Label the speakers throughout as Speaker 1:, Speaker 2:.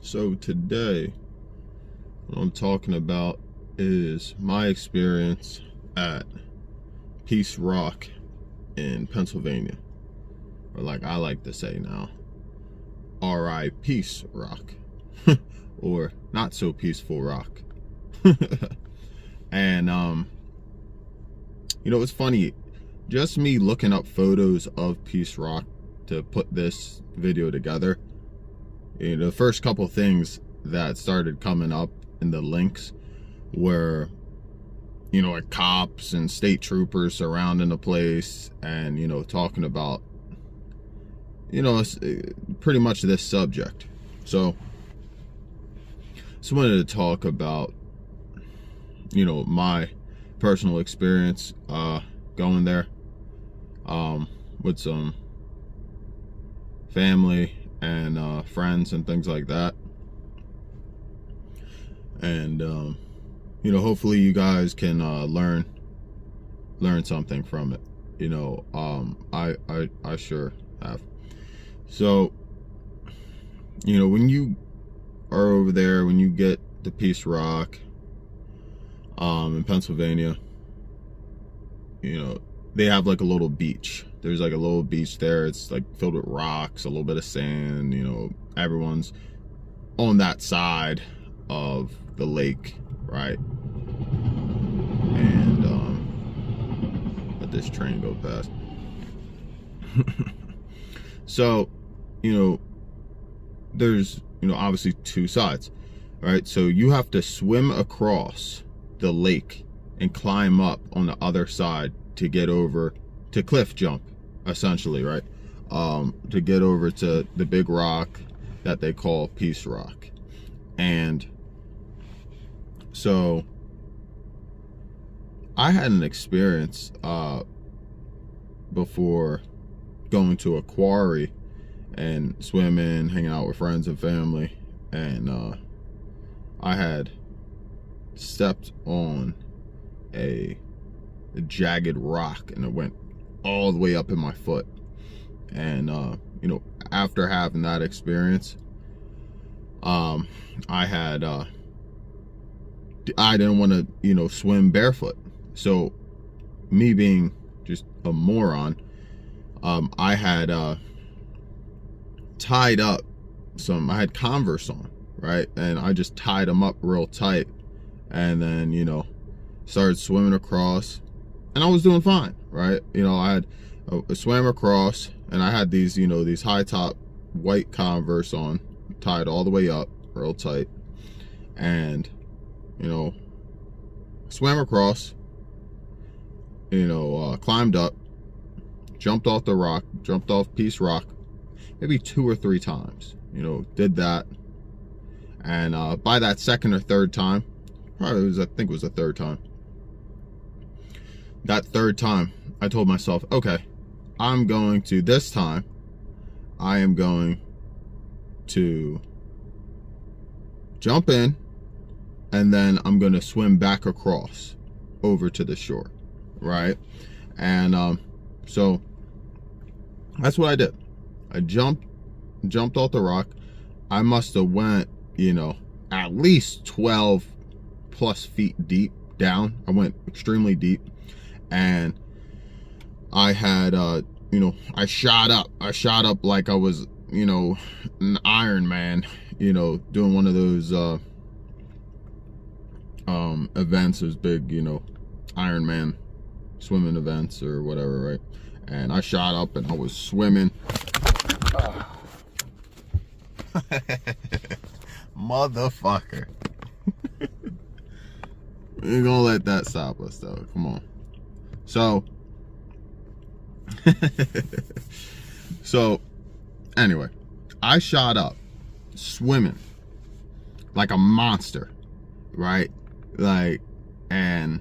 Speaker 1: So today, what I'm talking about is my experience at Peace Rock in Pennsylvania, or like I like to say now, R.I. Peace Rock, or not so peaceful rock. And it's funny, just me looking up photos of Peace Rock to put this video together. The first couple things that started coming up in the links were, like cops and state troopers surrounding the place and, talking about, it's pretty much this subject. So, just wanted to talk about, my personal experience going there with some family and friends and things like that. And hopefully you guys can learn something from it. I sure have. So, when you are over there, when you get to Peace Rock in Pennsylvania, they have like a little beach. There's like a little beach there. It's like filled with rocks, a little bit of sand. Everyone's on that side of the lake, right? And let this train go past. So, there's obviously two sides, right? So you have to swim across the lake and climb up on the other side to get over to cliff jump, essentially, right? To get over to the big rock that they call Peace Rock. And so I had an experience before going to a quarry and swimming, hanging out with friends and family, and I had stepped on a jagged rock and it went all the way up in my foot. And after having that experience, I didn't want to swim barefoot. So me being just a moron, I had tied up I had Converse on, right? And I just tied them up real tight and then started swimming across, and I was doing fine, right? I swam across, and I had these these high top white Converse on, tied all the way up real tight, and swam across, climbed up, jumped off the rock, jumped off Peace Rock maybe 2 or 3 times, did that. And by that second or third time, I think it was the third time, that third time I told myself, okay, this time I am going to jump in, and then I'm going to swim back across over to the shore, right? And so that's what I did. I jumped off the rock. I must have went, at least 12 plus feet deep down. I went extremely deep, and I had, I shot up like I was, an Iron Man, doing one of those events, those big, Iron Man swimming events or whatever, right? And I shot up and I was swimming. Motherfucker. We're gonna let that stop us though. Come on. So anyway, I shot up swimming like a monster, right? And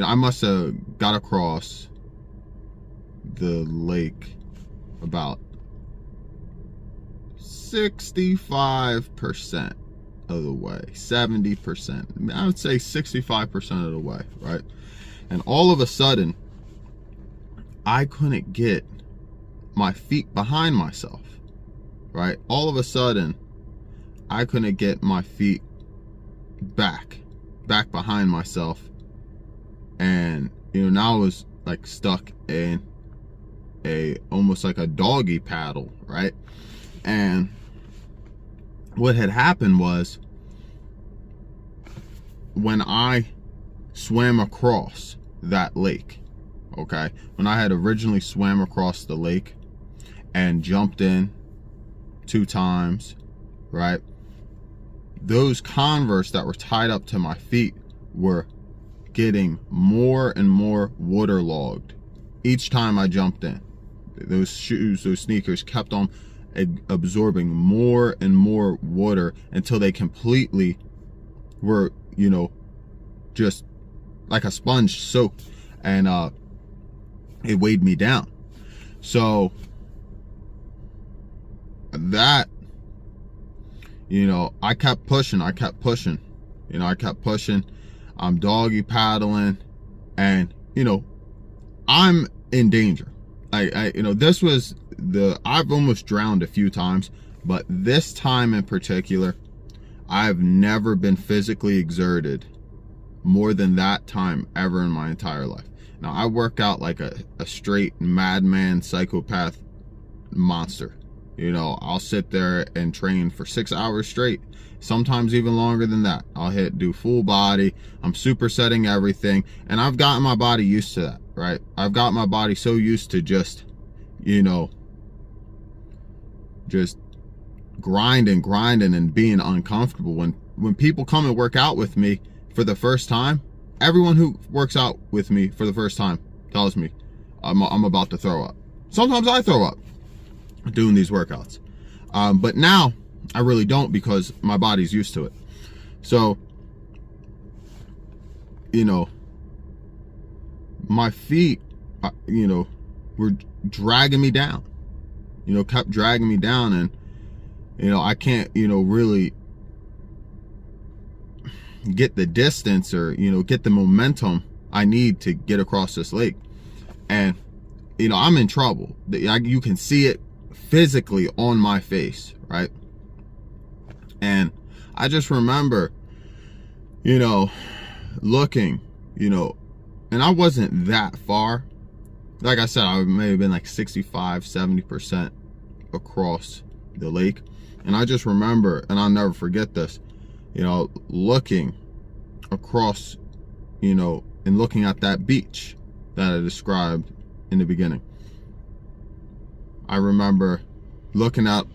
Speaker 1: I must have got across the lake about 65% of the way, 70%. I would say 65% of the way, right? And all of a sudden, I couldn't get my feet behind myself, right? All of a sudden, I couldn't get my feet back behind myself. And, now I was like stuck in almost like a doggy paddle, right? And what had happened was, when I swam across that lake, okay, when I had originally swam across the lake and jumped in 2 times, right, those Converse that were tied up to my feet were getting more and more waterlogged each time I jumped in. Those shoes, those sneakers kept on absorbing more and more water until they completely were, just like a sponge soaked, and it weighed me down. So that, I kept pushing. I kept pushing. I'm doggy paddling, and I'm in danger. This was I've almost drowned a few times, but this time in particular, I've never been physically exerted more than that time ever in my entire life. Now, I work out like a straight madman, psychopath monster. I'll sit there and train for 6 hours straight, sometimes even longer than that. I'll do full body. I'm supersetting everything, and I've gotten my body used to that, right? I've got my body so used to just grinding and being uncomfortable. When people come and work out with me for the first time, everyone who works out with me for the first time tells me I'm about to throw up. Sometimes I throw up doing these workouts, but now I really don't, because my body's used to it. So my feet were dragging me down, kept dragging me down, and I can't really get the distance or get the momentum I need to get across this lake. And I'm in trouble. You can see it physically on my face, right? And I just remember looking, and I wasn't that far. Like I said, I may have been like 65-70% across the lake. And I just remember, and I'll never forget this, looking across, and looking at that beach that I described in the beginning. I remember looking at,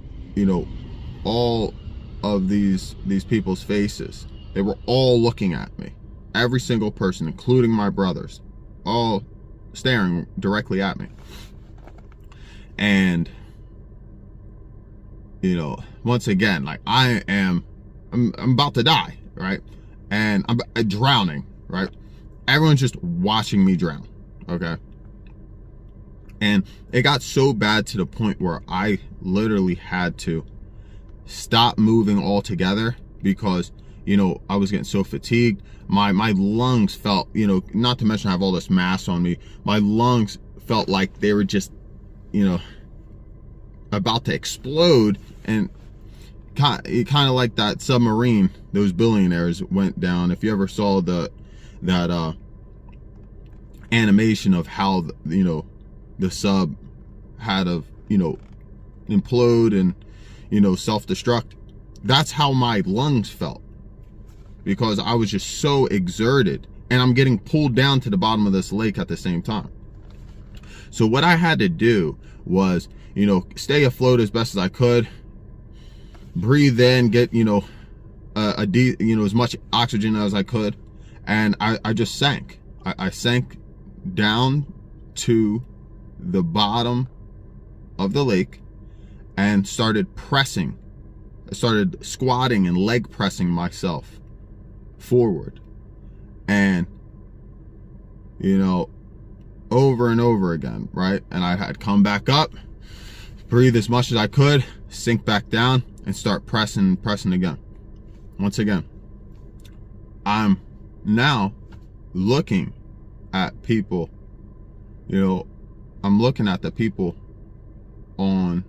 Speaker 1: all of these people's faces. They were all looking at me. Every single person, including my brothers, all staring directly at me. And, once again, like I'm about to die, right? And I'm drowning, right? Everyone's just watching me drown, okay? And it got so bad to the point where I literally had to stop moving altogether, because, I was getting so fatigued. My lungs felt, not to mention I have all this mass on me, my lungs felt like they were just, about to explode. And kind of like that submarine those billionaires went down. If you ever saw that animation of how the sub had to implode and self-destruct, that's how my lungs felt, because I was just so exerted, and I'm getting pulled down to the bottom of this lake at the same time. So what I had to do was stay afloat as best as I could, breathe in, get as much oxygen as I could, and I just sank. I sank down to the bottom of the lake and started squatting and leg pressing myself forward, and over and over again, right? And I had come back up, breathe as much as I could, sink back down, and start pressing again. Once again, I'm now looking at people, I'm looking at the people on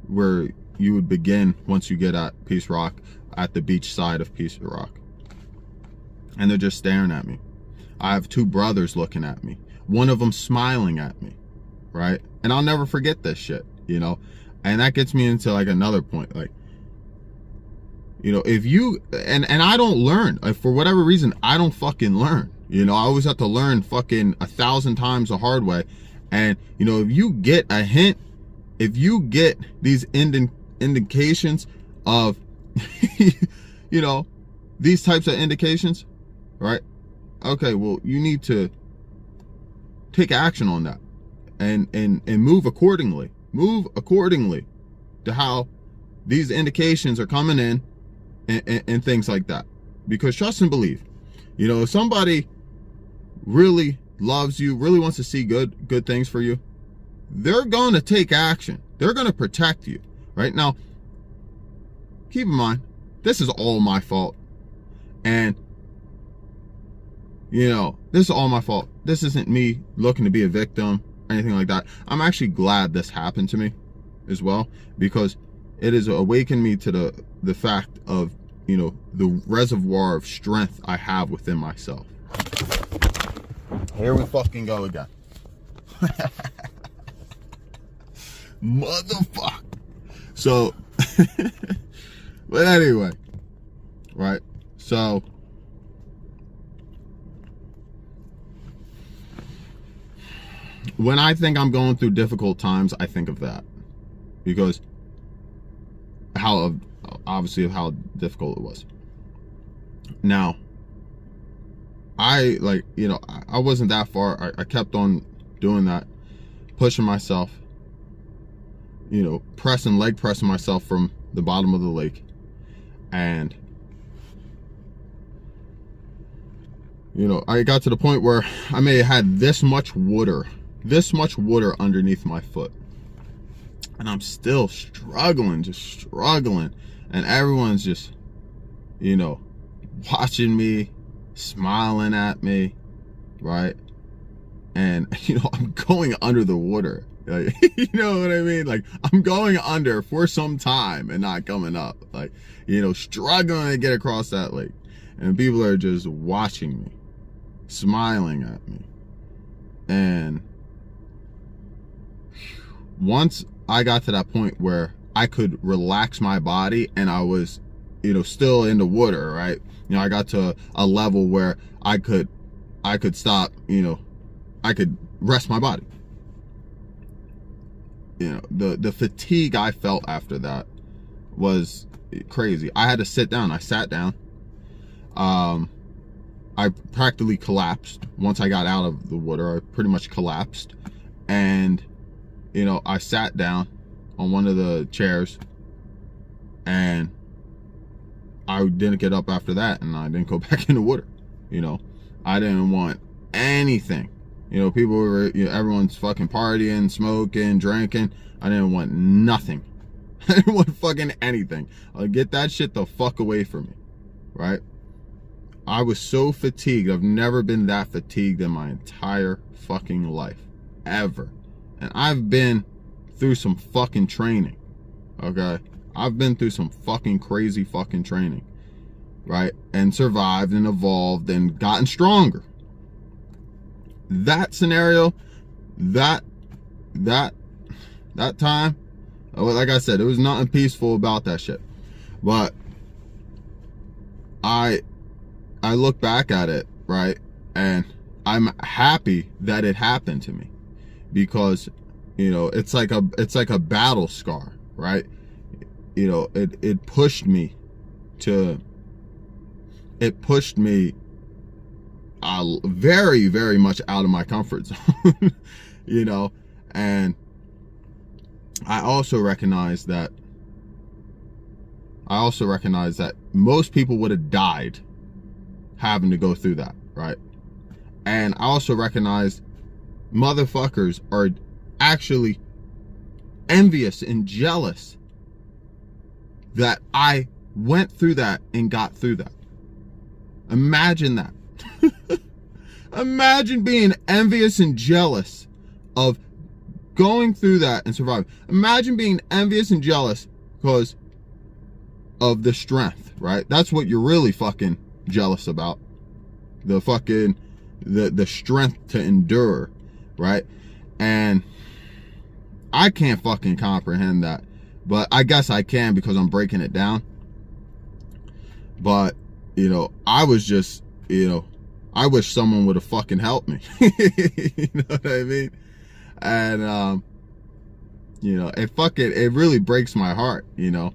Speaker 1: where you would begin once you get at Peace Rock, at the beach side of Peace Rock. And they're just staring at me. I have two brothers looking at me. One of them smiling at me, right? And I'll never forget this shit, And that gets me into like another point. Like, if you, and I don't learn. Like, for whatever reason, I don't fucking learn. I always have to learn fucking 1,000 times the hard way. And, if you get a hint, if you get these indications of, these types of indications, right? Okay, well, you need to take action on that and move accordingly. Move accordingly to how these indications are coming in and things like that. Because trust and believe, if somebody really loves you, really wants to see good things for you, they're going to take action. They're going to protect you. Right now, keep in mind, this is all my fault. And, this is all my fault. This isn't me looking to be a victim or anything like that. I'm actually glad this happened to me as well, because it has awakened me to the fact of, the reservoir of strength I have within myself. Here we fucking go again. Motherfucker. So, but anyway, right? So, when I think I'm going through difficult times, I think of that, because obviously of how difficult it was. Now, I wasn't that far. I kept on doing that, pushing myself, leg pressing myself from the bottom of the lake. And, I got to the point where I may have had this much water underneath my foot. And I'm still struggling. And everyone's just, watching me, smiling at me, right? And, I'm going under the water. Like, you know what I mean? Like, I'm going under for some time and not coming up. Like, struggling to get across that lake. And people are just watching me, smiling at me. And once I got to that point where I could relax my body and I was, still in the water, right? I got to a level where I could stop, I could rest my body. The fatigue I felt after that was crazy. I had to sit down. I sat down. I practically collapsed. Once I got out of the water, I pretty much collapsed. And, I sat down on one of the chairs and I didn't get up after that, and I didn't go back in the water. I didn't want anything. People were, everyone's fucking partying, smoking, drinking. I didn't want nothing. I didn't want fucking anything. Get that shit the fuck away from me, right? I was so fatigued. I've never been that fatigued in my entire fucking life, ever. And I've been through some fucking training, okay? I've been through some fucking crazy fucking training, right? And survived and evolved and gotten stronger. That scenario, that time, like I said, there was nothing peaceful about that shit. But I look back at it, right? And I'm happy that it happened to me, because, it's like a battle scar, right? It pushed me very, very much out of my comfort zone, and I also recognize that most people would have died having to go through that, right? And I also recognize motherfuckers are actually envious and jealous that I went through that and got through that. Imagine that. Imagine being envious and jealous of going through that and surviving. Imagine being envious and jealous because of the strength, right? That's what you're really fucking jealous about. The fucking, the strength to endure, right? And I can't fucking comprehend that. But I guess I can because I'm breaking it down. But, you know, I was just, you know, I wish someone would have fucking helped me. You know what I mean? And, you know, it really breaks my heart, you know,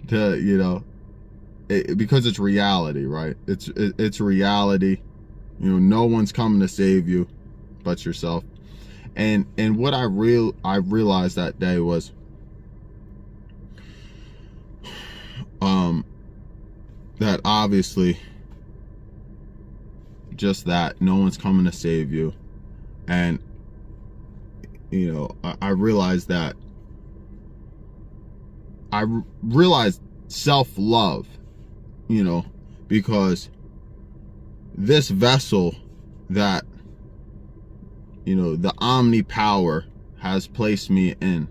Speaker 1: to, you know, because it's reality, right? It's reality. You know, no one's coming to save you but yourself. And what I realized that day was, that obviously just that no one's coming to save you. And, you know, I realized that I realized self-love, you know, because this vessel that, you know, the omni power has placed me in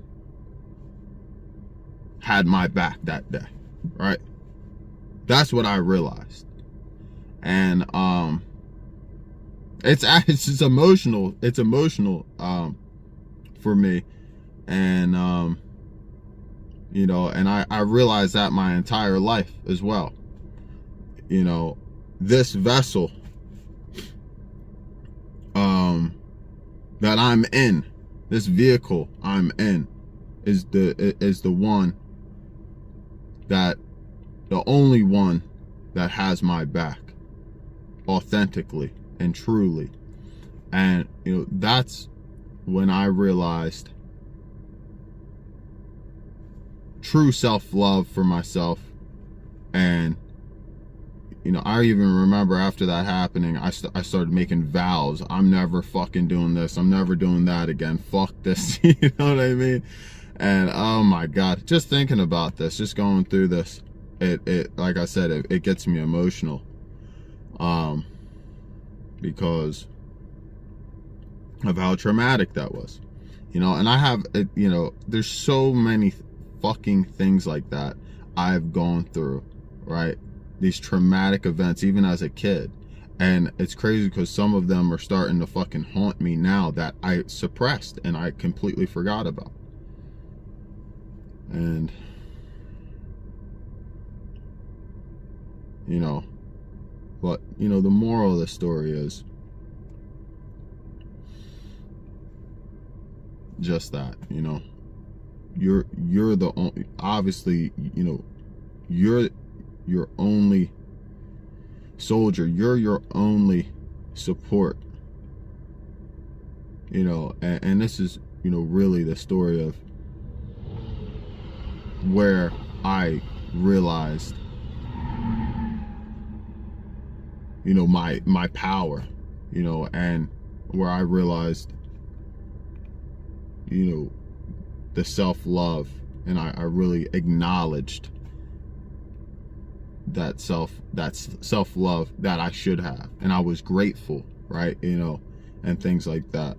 Speaker 1: had my back that day, right? That's what I realized. And it's just emotional. It's emotional for me. And you know, and I realized that my entire life as well. You know, this vessel that I'm in, this vehicle I'm in, is the one that, the only one that has my back authentically and truly. And, you know, that's when I realized true self-love for myself. And, you know, I even remember after that happening, I started making vows. I'm never fucking doing this. I'm never doing that again. Fuck this. You know what I mean? And oh my God, just thinking about this, just going through this, it like I said, it gets me emotional. Because of how traumatic that was. You know, and I have, you know, there's so many fucking things like that I've gone through, right? These traumatic events, even as a kid. And it's crazy because some of them are starting to fucking haunt me now that I suppressed and I completely forgot about. And, you know, but, you know, the moral of the story is just that, you know, you're the only, obviously, you know, you're your only soldier, you're your only support, you know. And this is, you know, really the story of where I realized, you know, my power, you know, and where I realized, you know, the self-love, and I really acknowledged that self-love that I should have, and I was grateful, right? You know, and things like that.